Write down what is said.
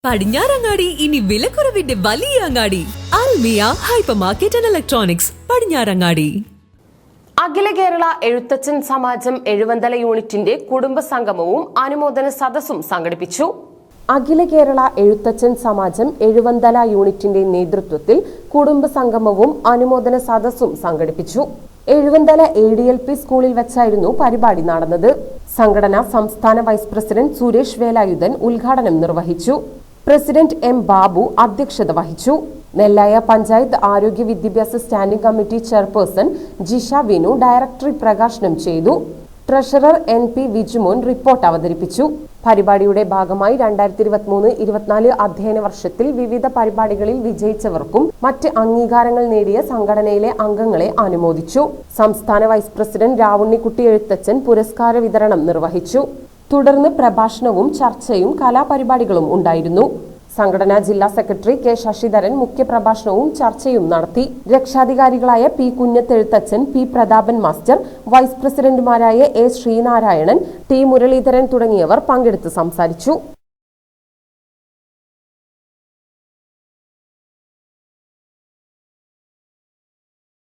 പടിഞ്ഞാറങ്ങാടി ഇനി വിലക്കുറവിന്റെ വലിയ അങ്ങാടി Almiya hypermarket and electronics Padinjarangadi. Akhila Kerala Ezhuthachan Samajam Ezhuvanthala യൂണിറ്റിന്റെ കുടുംബ സംഗമവും അനുമോദന സദസ്സും സംഘടിപ്പിച്ചു. അഖില കേരള എഴുത്തച്ഛൻ സമാജം എഴുവന്തല യൂണിറ്റിന്റെ നേതൃത്വത്തിൽ കുടുംബ സംഗമവും അനുമോദന സദസ്സും സംഘടിപ്പിച്ചു. എഴുവന്തല ADLP സ്കൂളിൽ വെച്ചായിരുന്നു പരിപാടി നടന്നത്. സംഘടന സംസ്ഥാന വൈസ് പ്രസിഡന്റ് സുരേഷ് വേലായുധൻ ഉദ്ഘാടനം നിർവഹിച്ചു. പ്രസിഡന്റ് M ബാബു അധ്യക്ഷത വഹിച്ചു. നെല്ലായ പഞ്ചായത്ത് ആരോഗ്യ വിദ്യാഭ്യാസ standing committee chairperson Jisha Vinu directory പ്രകാശനം ചെയ്തു. ട്രഷറർ NP വിജുമോൻ റിപ്പോർട്ട് അവതരിപ്പിച്ചു. പരിപാടിയുടെ ഭാഗമായി 2023-24 അധ്യയന വർഷത്തിൽ വിവിധ പരിപാടികളിൽ വിജയിച്ചവർക്കും മറ്റ് അംഗീകാരങ്ങൾ നേടിയ സംഘടനയിലെ അംഗങ്ങളെ അനുമോദിച്ചു. സംസ്ഥാന വൈസ് പ്രസിഡന്റ് രാവുണ്ണിക്കുട്ടി എഴുത്തച്ഛൻ പുരസ്കാര വിതരണം നിർവഹിച്ചു. തുടർന്ന് പ്രഭാഷണവും ചർച്ചയും കലാപരിപാടികളും ഉണ്ടായിരുന്നു. സംഘടനാ ജില്ലാ സെക്രട്ടറി K ശശിധരൻ മുഖ്യപ്രഭാഷണവും ചർച്ചയും നടത്തി. രക്ഷാധികാരികളായ P Kunhathezhuthachan, P Prathapan master, vice പ്രസിഡന്റുമാരായ A ശ്രീനാരായണൻ, T മുരളീധരൻ തുടങ്ങിയവർ പങ്കെടുത്ത് സംസാരിച്ചു.